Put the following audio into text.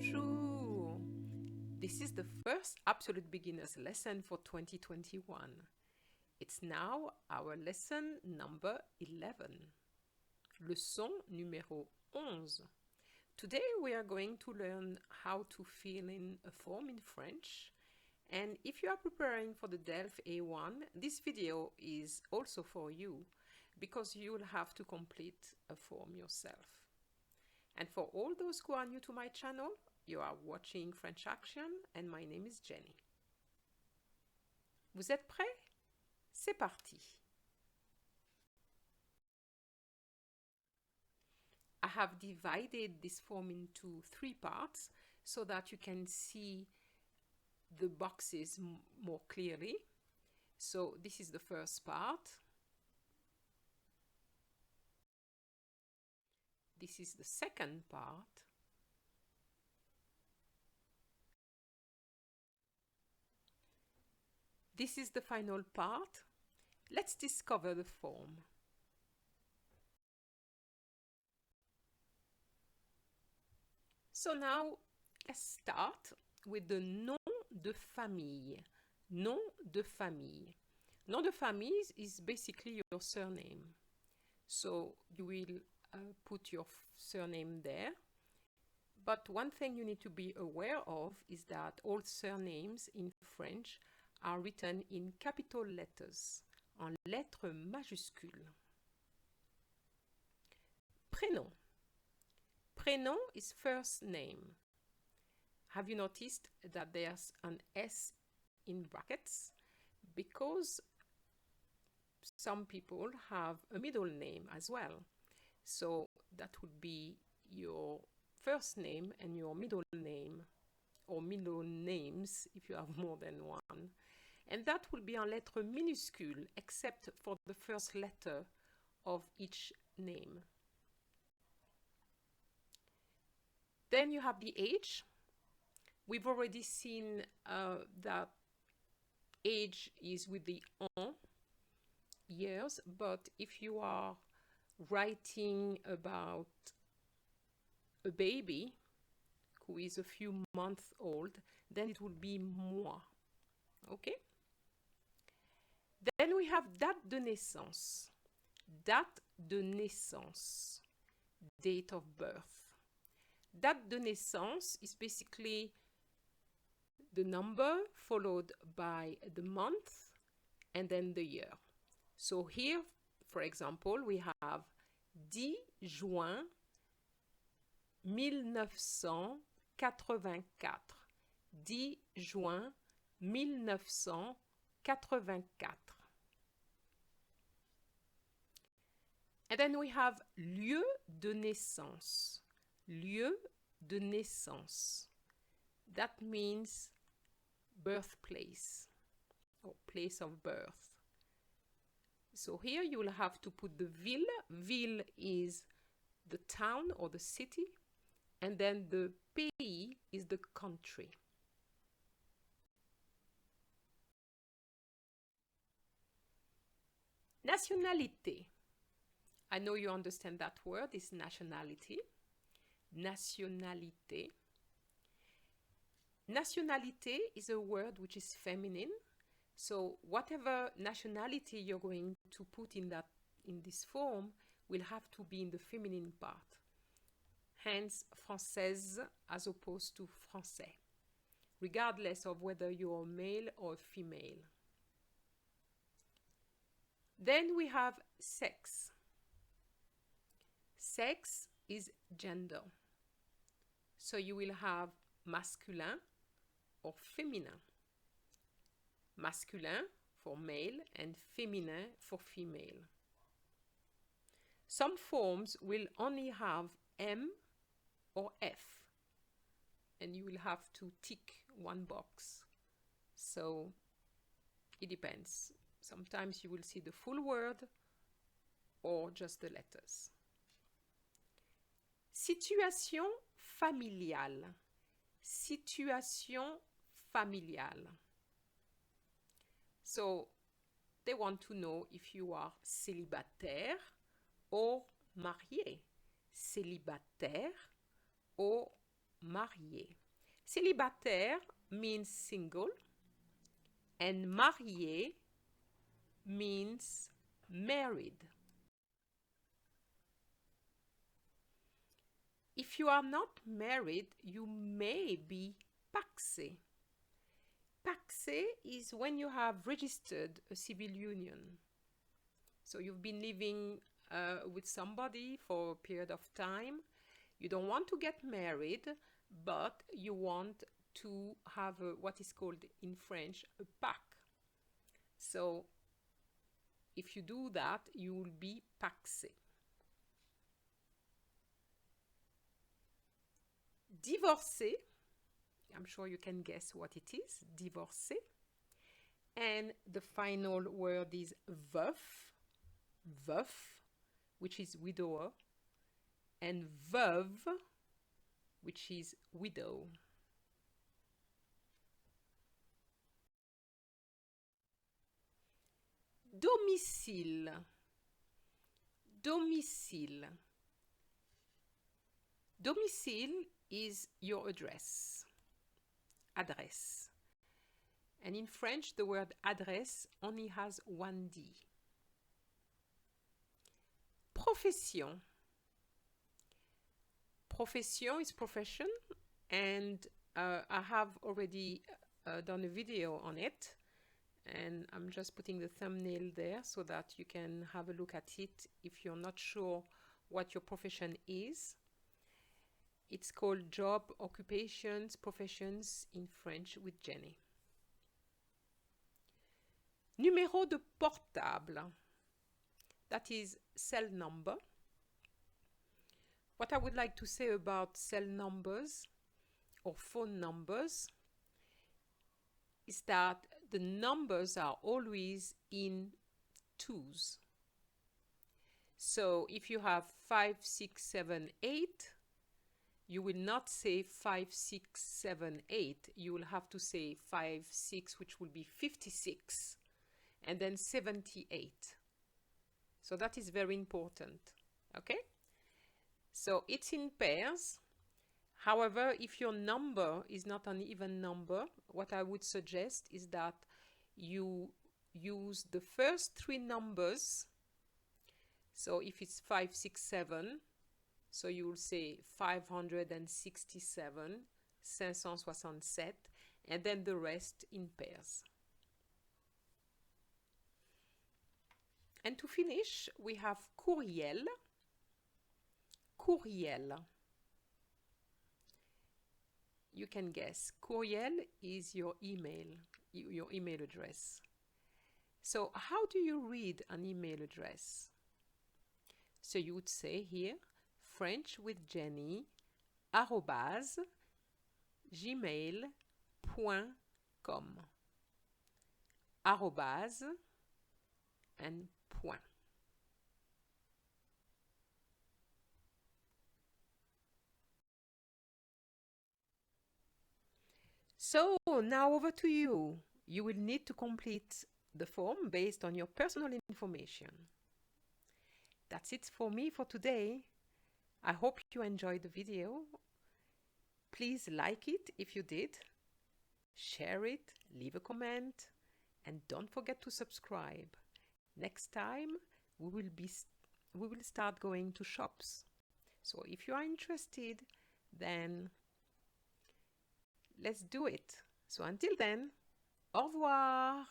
Bonjour! This is the first Absolute Beginners lesson for 2021. It's now our lesson number 11. Leçon numéro 11. Today we are going to learn how to fill in a form in French. And if you are preparing for the DELF A1, this video is also for you because you will have to complete a form yourself. And for all those who are new to my channel, you are watching French Action and my name is Jenny. Vous êtes prêts? C'est parti! I have divided this form into 3 parts so that you can see the boxes more clearly. So this is the first part. This is the second part. This is the final part. Let's discover the form. So now, let's start with the nom de famille. Nom de famille. Nom de famille is basically your surname. So you will put your surname there. But one thing you need to be aware of is that all surnames in French are written in capital letters, en lettres majuscules. Prénom. Prénom is first name. Have you noticed that there's an S in brackets? Because some people have a middle name as well. So that would be your first name and your middle name, or middle names if you have more than one. And that will be en lettres minuscules, except for the first letter of each name. Then you have the age. We've already seen that age is with the an, years, but if you are writing about a baby who is a few months old, then it will be mois. Okay? Then we have date de naissance. Date de naissance. Date of birth. Date de naissance is basically the number followed by the month and then the year. So here, for example, we have 10 juin 1984. 10 juin 1984. And then we have lieu de naissance. Lieu de naissance. That means birthplace or place of birth. So here you will have to put the ville. Ville is the town or the city. And then the pays is the country. Nationalité. I know you understand that word is nationality. Nationalité. Nationalité is a word which is feminine. So whatever nationality you're going to put in this form will have to be in the feminine part. Hence, française as opposed to français, regardless of whether you're male or female. Then we have sex. Sex is gender. So you will have masculin or féminin. Masculin for male and féminin for female. Some forms will only have M or F, and you will have to tick one box. So it depends. Sometimes you will see the full word or just the letters. Situation familiale. Situation familiale. So they want to know if you are célibataire or marié. Célibataire or marié. Célibataire means single, and marié means married. If you are not married, you may be paxé. Paxé is when you have registered a civil union. So you've been living with somebody for a period of time. You don't want to get married, but you want to have what is called in French a pax. So if you do that, you will be paxé. Divorcé, I'm sure you can guess what it is, divorcé. And the final word is veuf, veuf, which is widower, and veuve, which is widow. Domicile, domicile. Domicile is your address, adresse. And in French, the word adresse only has one D. Profession. Profession is profession, and I have already done a video on it, and I'm just putting the thumbnail there so that you can have a look at it if you're not sure what your profession is. It's called Job, Occupations, Professions in French with Jenny. Numéro de portable. That is cell number. What I would like to say about cell numbers or phone numbers is that the numbers are always in twos. So if you have 5, 6, 7, 8, you will not say 5, 6, 7, 8. You will have to say 5, 6, which will be 56, and then 78. So that is very important, okay? So it's in pairs. However, if your number is not an even number, what I would suggest is that you use the first three numbers. So if it's 5, 6, 7, so you will say 567, 567, and then the rest in pairs. And to finish, we have courriel. Courriel. You can guess. Courriel is your email address. So how do you read an email address? So you would say here, French with Jenny, @ gmail.com. Arrobase and point. So now over to you. You will need to complete the form based on your personal information. That's it for me for today. I hope you enjoyed the video. Please like it if you did, share it, leave a comment, and don't forget to subscribe. Next time we will start going to shops. So if you are interested, then let's do it. So until then, au revoir.